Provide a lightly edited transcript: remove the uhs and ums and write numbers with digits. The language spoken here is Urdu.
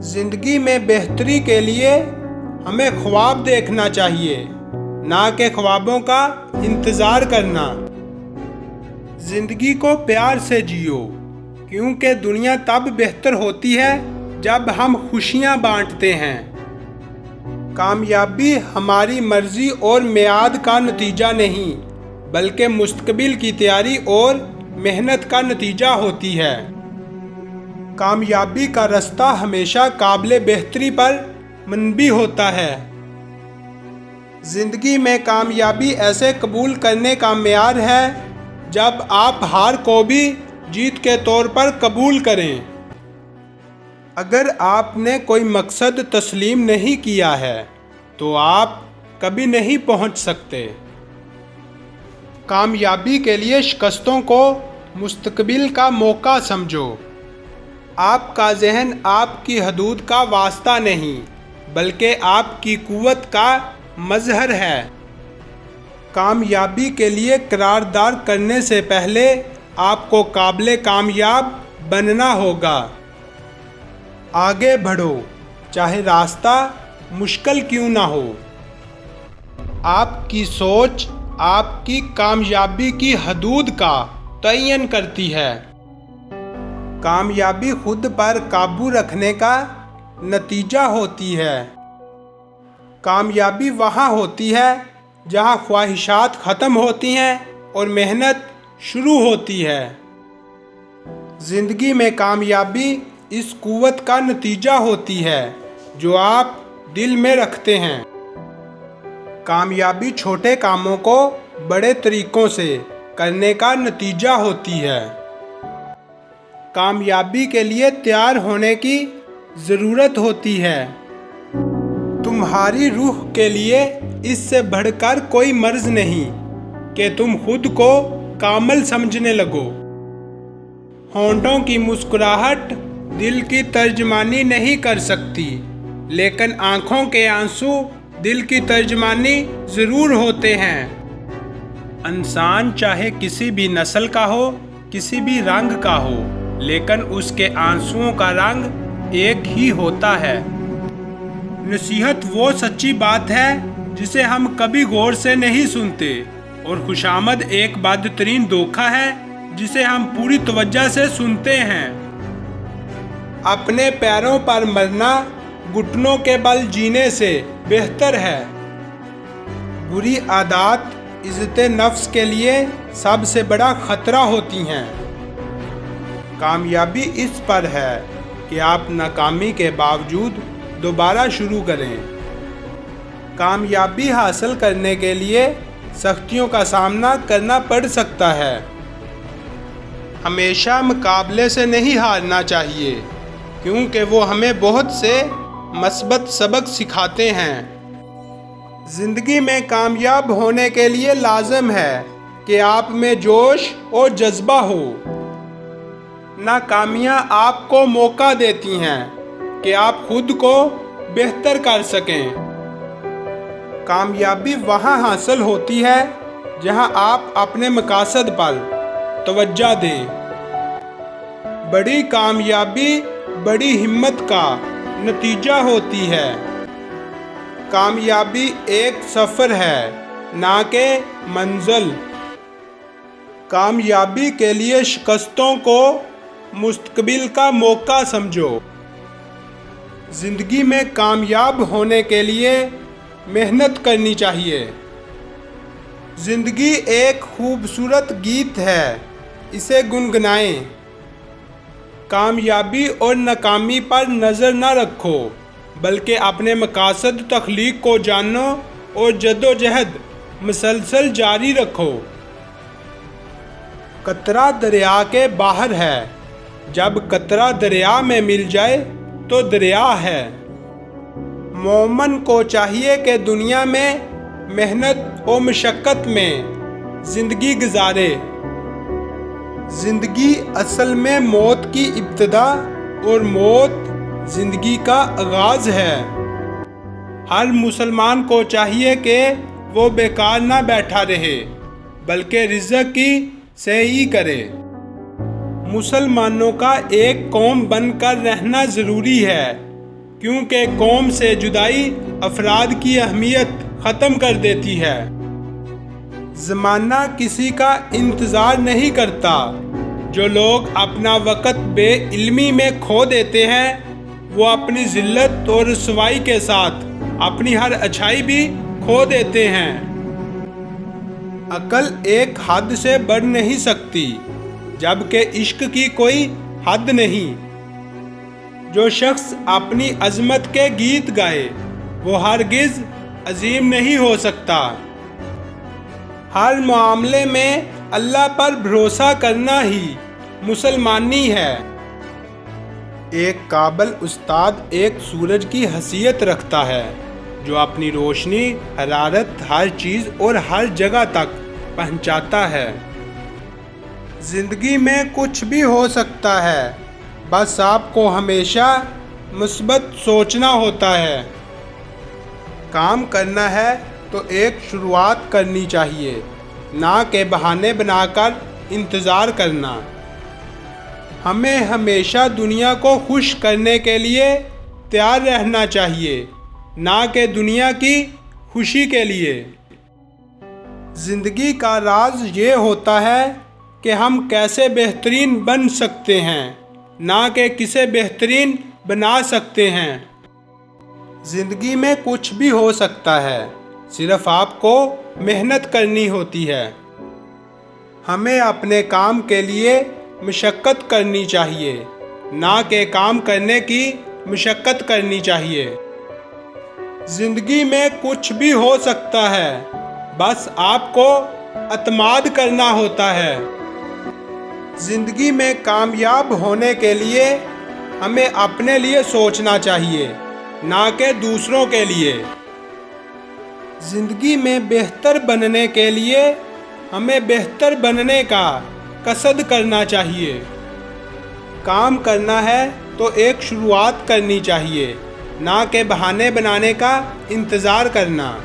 زندگی میں بہتری کے لیے ہمیں خواب دیکھنا چاہیے، نہ کہ خوابوں کا انتظار کرنا۔ زندگی کو پیار سے جیو، کیونکہ دنیا تب بہتر ہوتی ہے جب ہم خوشیاں بانٹتے ہیں۔ کامیابی ہماری مرضی اور میعاد کا نتیجہ نہیں، بلکہ مستقبل کی تیاری اور محنت کا نتیجہ ہوتی ہے۔ کامیابی کا راستہ ہمیشہ قابل بہتری پر مبنی ہوتا ہے۔ زندگی میں کامیابی ایسے قبول کرنے کا معیار ہے جب آپ ہار کو بھی جیت کے طور پر قبول کریں۔ اگر آپ نے کوئی مقصد تسلیم نہیں کیا ہے تو آپ کبھی نہیں پہنچ سکتے۔ کامیابی کے لیے شکستوں کو مستقبل کا موقع سمجھو۔ آپ کا ذہن آپ کی حدود کا واسطہ نہیں، بلکہ آپ کی قوت کا مظہر ہے۔ کامیابی کے لیے قرارداد کرنے سے پہلے آپ کو قابل کامیاب بننا ہوگا۔ آگے بڑھو، چاہے راستہ مشکل کیوں نہ ہو۔ آپ کی سوچ آپ کی کامیابی کی حدود کا تعین کرتی ہے۔ کامیابی خود پر قابو رکھنے کا نتیجہ ہوتی ہے۔ کامیابی وہاں ہوتی ہے جہاں خواہشات ختم ہوتی ہیں اور محنت شروع ہوتی ہے۔ زندگی میں کامیابی اس قوت کا نتیجہ ہوتی ہے جو آپ دل میں رکھتے ہیں۔ کامیابی چھوٹے کاموں کو بڑے طریقوں سے کرنے کا نتیجہ ہوتی ہے۔ کامیابی کے لیے تیار ہونے کی ضرورت ہوتی ہے۔ تمہاری روح کے لیے اس سے بڑھ کر کوئی مرض نہیں کہ تم خود کو کامل سمجھنے لگو۔ ہونٹوں کی مسکراہٹ دل کی ترجمانی نہیں کر سکتی، لیکن آنکھوں کے آنسو دل کی ترجمانی ضرور ہوتے ہیں۔ انسان چاہے کسی بھی نسل کا ہو، کسی بھی رنگ کا ہو، لیکن اس کے آنسوؤں کا رنگ ایک ہی ہوتا ہے۔ نصیحت وہ سچی بات ہے جسے ہم کبھی غور سے نہیں سنتے، اور خوشامد ایک بدترین دھوکہ ہے جسے ہم پوری توجہ سے سنتے ہیں۔ اپنے پیروں پر مرنا گھٹنوں کے بل جینے سے بہتر ہے۔ بری عادات عزت نفس کے لیے سب سے بڑا خطرہ ہوتی ہیں۔ کامیابی اس پر ہے کہ آپ ناکامی کے باوجود دوبارہ شروع کریں۔ کامیابی حاصل کرنے کے لیے سختیوں کا سامنا کرنا پڑ سکتا ہے۔ ہمیشہ مقابلے سے نہیں ہارنا چاہیے، کیونکہ وہ ہمیں بہت سے مثبت سبق سکھاتے ہیں۔ زندگی میں کامیاب ہونے کے لیے لازم ہے کہ آپ میں جوش اور جذبہ ہو۔ ناکامیاں آپ کو موقع دیتی ہیں کہ آپ خود کو بہتر کر سکیں۔ کامیابی وہاں حاصل ہوتی ہے جہاں آپ اپنے مقاصد پر توجہ دیں۔ بڑی کامیابی بڑی ہمت کا نتیجہ ہوتی ہے۔ کامیابی ایک سفر ہے، نہ کہ منزل۔ کامیابی کے لیے شکستوں کو مستقبل کا موقع سمجھو۔ زندگی میں کامیاب ہونے کے لیے محنت کرنی چاہیے۔ زندگی ایک خوبصورت گیت ہے، اسے گنگنائیں۔ کامیابی اور ناکامی پر نظر نہ رکھو، بلکہ اپنے مقاصد تخلیق کو جانو اور جدوجہد مسلسل جاری رکھو۔ قطرہ دریا کے باہر ہے، جب قطرہ دریا میں مل جائے تو دریا ہے۔ مومن کو چاہیے کہ دنیا میں محنت و مشقت میں زندگی گزارے۔ زندگی اصل میں موت کی ابتدا اور موت زندگی کا آغاز ہے۔ ہر مسلمان کو چاہیے کہ وہ بیکار نہ بیٹھا رہے، بلکہ رزق کی سعی کرے۔ مسلمانوں کا ایک قوم بن کر رہنا ضروری ہے، کیونکہ قوم سے جدائی افراد کی اہمیت ختم کر دیتی ہے۔ زمانہ کسی کا انتظار نہیں کرتا۔ جو لوگ اپنا وقت بے علمی میں کھو دیتے ہیں وہ اپنی ذلت اور رسوائی کے ساتھ اپنی ہر اچھائی بھی کھو دیتے ہیں۔ عقل ایک حد سے بڑھ نہیں سکتی جبکہ عشق کی کوئی حد نہیں۔ جو شخص اپنی عظمت کے گیت گائے وہ ہرگز عظیم نہیں ہو سکتا۔ ہر معاملے میں اللہ پر بھروسہ کرنا ہی مسلمانی ہے۔ ایک قابل استاد ایک سورج کی حیثیت رکھتا ہے جو اپنی روشنی، حرارت ہر چیز اور ہر جگہ تک پہنچاتا ہے۔ زندگی میں کچھ بھی ہو سکتا ہے، بس آپ کو ہمیشہ مثبت سوچنا ہوتا ہے۔ کام کرنا ہے تو ایک شروعات کرنی چاہیے، نہ کہ بہانے بنا کر انتظار کرنا۔ ہمیں ہمیشہ دنیا کو خوش کرنے کے لیے تیار رہنا چاہیے، نہ کہ دنیا کی خوشی کے لیے۔ زندگی کا راز یہ ہوتا ہے کہ ہم کیسے بہترین بن سکتے ہیں، نہ کہ کسے بہترین بنا سکتے ہیں۔ زندگی میں کچھ بھی ہو سکتا ہے، صرف آپ کو محنت کرنی ہوتی ہے۔ ہمیں اپنے کام کے لیے مشقت کرنی چاہیے، نہ کہ کام کرنے کی مشقت کرنی چاہیے۔ زندگی میں کچھ بھی ہو سکتا ہے، بس آپ کو اعتماد کرنا ہوتا ہے۔ زندگی میں کامیاب ہونے کے لیے ہمیں اپنے لیے سوچنا چاہیے، نہ کہ دوسروں کے لیے۔ زندگی میں بہتر بننے کے لیے ہمیں بہتر بننے کا قصد کرنا چاہیے۔ کام کرنا ہے تو ایک شروعات کرنی چاہیے، نہ کہ بہانے بنانے کا انتظار کرنا۔